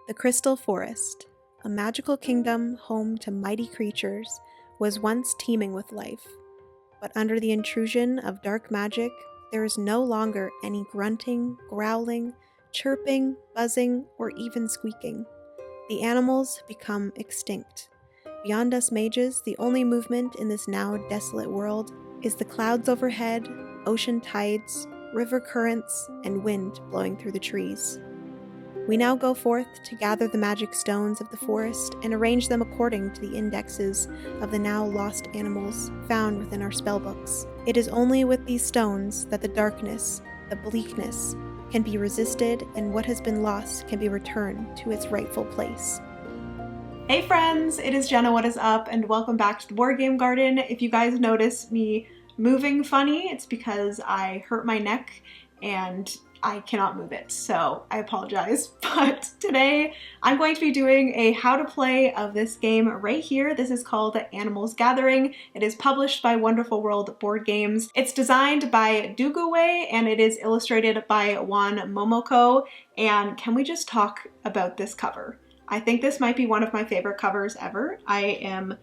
The Crystal Forest, a magical kingdom home to mighty creatures, was once teeming with life. But under the intrusion of dark magic, there is no longer any grunting, growling, chirping, buzzing, or even squeaking. The animals have become extinct. Beyond us mages, the only movement in this now desolate world is the clouds overhead, ocean tides, river currents, and wind blowing through the trees. We now go forth to gather the magic stones of the forest and arrange them according to the indexes of the now lost animals found within our spellbooks. It is only with these stones that the darkness, the bleakness, can be resisted and what has been lost can be returned to its rightful place. Hey friends, it is Jenna, what is up, and welcome back to the Board Game Garden. If you guys notice me moving funny, it's because I hurt my neck and I cannot move it, so I apologize. But today I'm going to be doing a how to play of this game right here. This is called Animals Gathering. It is published by Wonderful World Board Games. It's designed by Duguway and it is illustrated by Juan Momoko. And can we just talk about this cover? I think this might be one of my favorite covers ever. I am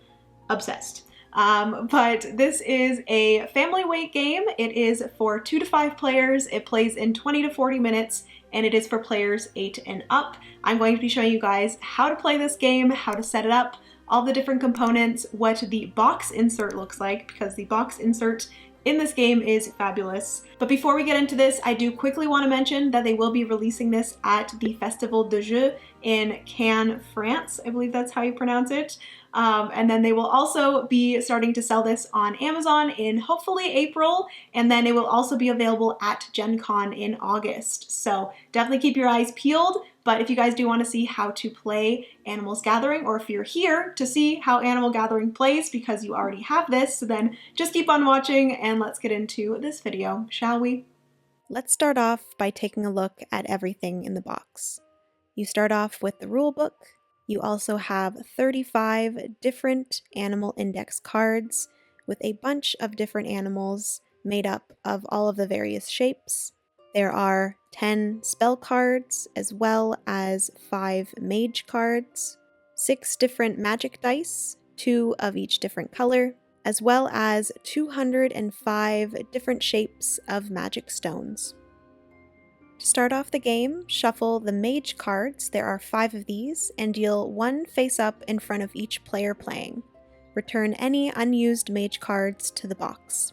obsessed. But this is a family weight game. It is for 2 to 5 players. It plays in 20 to 40 minutes and it is for players 8 and up. I'm going to be showing you guys how to play this game, how to set it up, all the different components, what the box insert looks like, because the box insert in this game is fabulous. But before we get into this, I do quickly want to mention that they will be releasing this at the Festival de Jeux in Cannes, France. I believe that's how you pronounce it. And then they will also be starting to sell this on Amazon in hopefully April, and then it will also be available at Gen Con in August. So definitely keep your eyes peeled. But if you guys do want to see how to play Animals Gathering, or if you're here to see how Animal Gathering plays because you already have this, then just keep on watching and let's get into this video, shall we? Let's start off by taking a look at everything in the box. You start off with the rule book. You also have 35 different animal index cards with a bunch of different animals made up of all of the various shapes. There are 10 spell cards as well as 5 mage cards, 6 different magic dice, 2 of each different color, as well as 205 different shapes of magic stones. To start off the game, shuffle the mage cards, there are 5 of these, and deal 1 face-up in front of each player playing. Return any unused mage cards to the box.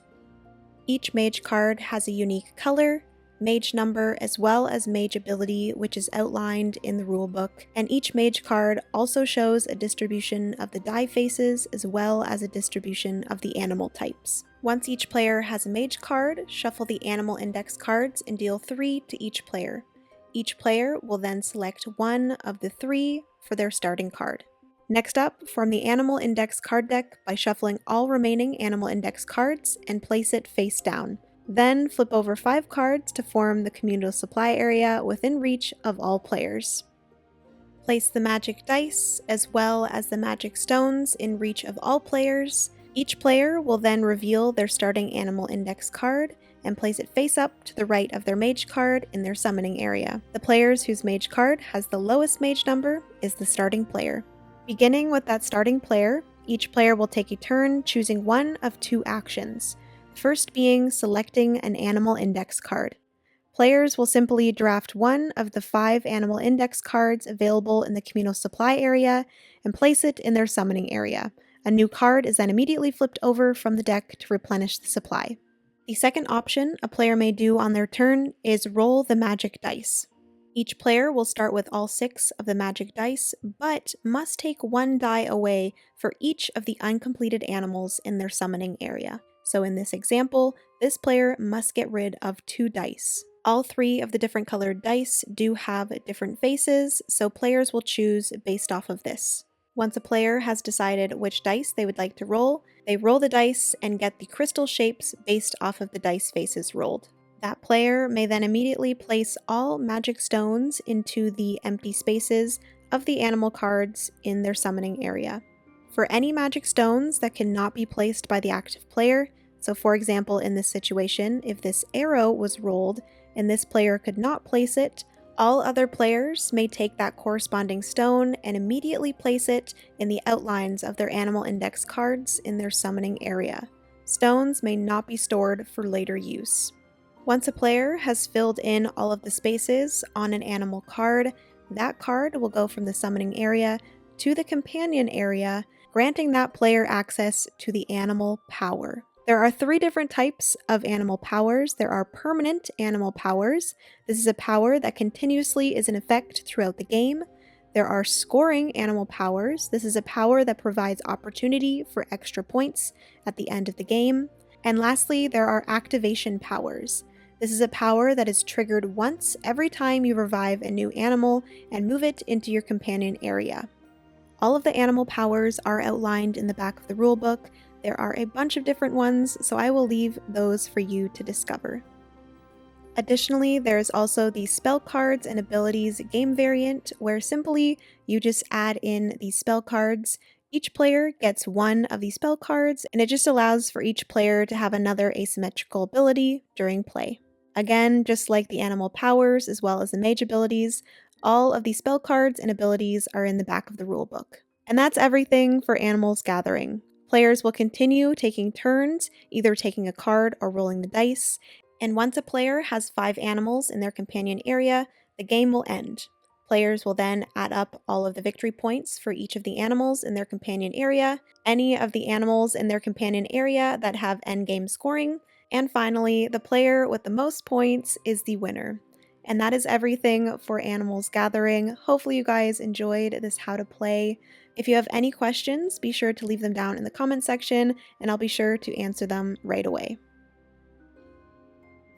Each mage card has a unique color, mage number, as well as mage ability, which is outlined in the rulebook, and each mage card also shows a distribution of the die faces as well as a distribution of the animal types. Once each player has a mage card, shuffle the animal index cards and deal 3 to each player. Each player will then select 1 of the 3 for their starting card. Next up, form the animal index card deck by shuffling all remaining animal index cards and place it face down. Then flip over 5 cards to form the communal supply area within reach of all players. Place the magic dice as well as the magic stones in reach of all players. Each player will then reveal their starting animal index card and place it face up to the right of their mage card in their summoning area. The players whose mage card has the lowest mage number is the starting player. Beginning with that starting player, each player will take a turn choosing one of 2 actions. First being selecting an animal index card. Players will simply draft 1 of the 5 animal index cards available in the communal supply area and place it in their summoning area. A new card is then immediately flipped over from the deck to replenish the supply. The second option a player may do on their turn is roll the magic dice. Each player will start with all 6 of the magic dice, but must take 1 die away for each of the uncompleted animals in their summoning area. So in this example, this player must get rid of 2 dice. All 3 of the different colored dice do have different faces, so players will choose based off of this. Once a player has decided which dice they would like to roll, they roll the dice and get the crystal shapes based off of the dice faces rolled. That player may then immediately place all magic stones into the empty spaces of the animal cards in their summoning area. For any magic stones that cannot be placed by the active player, so for example in this situation, if this arrow was rolled and this player could not place it, All other players may take that corresponding stone and immediately place it in the outlines of their animal index cards in their summoning area. Stones may not be stored for later use. Once a player has filled in all of the spaces on an animal card, that card will go from the summoning area to the companion area, granting that player access to the animal power. There are 3 different types of animal powers. There are permanent animal powers. This is a power that continuously is in effect throughout the game. There are scoring animal powers. This is a power that provides opportunity for extra points at the end of the game. And lastly, there are activation powers. This is a power that is triggered once every time you revive a new animal and move it into your companion area. All of the animal powers are outlined in the back of the rulebook. There are a bunch of different ones, so I will leave those for you to discover. Additionally, there is also the spell cards and abilities game variant, where simply you just add in these spell cards. Each player gets 1 of these spell cards, and it just allows for each player to have another asymmetrical ability during play. Again, just like the animal powers as well as the mage abilities, all of these spell cards and abilities are in the back of the rulebook. And that's everything for Animals Gathering. Players will continue taking turns, either taking a card or rolling the dice, and once a player has 5 animals in their companion area, the game will end. Players will then add up all of the victory points for each of the animals in their companion area, any of the animals in their companion area that have endgame scoring, and finally, the player with the most points is the winner. And that is everything for Animals Gathering. Hopefully you guys enjoyed this how to play. If you have any questions, be sure to leave them down in the comment section, and I'll be sure to answer them right away.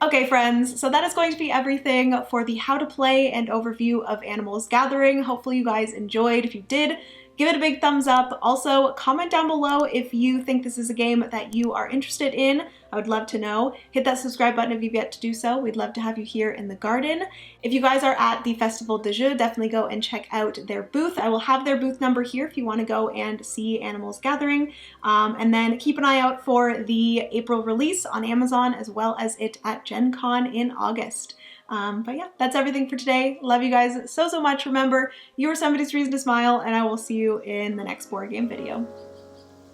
Okay friends, so that is going to be everything for the how to play and overview of Animals Gathering. Hopefully you guys enjoyed. If you did, give it a big thumbs up. Also, comment down below if you think this is a game that you are interested in. I would love to know. Hit that subscribe button if you've yet to do so. We'd love to have you here in the garden. If you guys are at the Festival de Jeux, definitely go and check out their booth. I will have their booth number here if you want to go and see Animals Gathering. And then keep an eye out for the April release on Amazon, as well as it at Gen Con in August. But yeah, that's everything for today. Love you guys so much. Remember, you are somebody's reason to smile, and I will see you in the next board game video.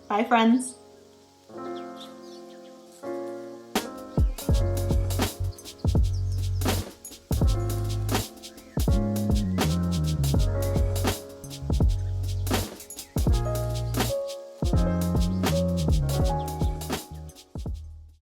Bye, friends.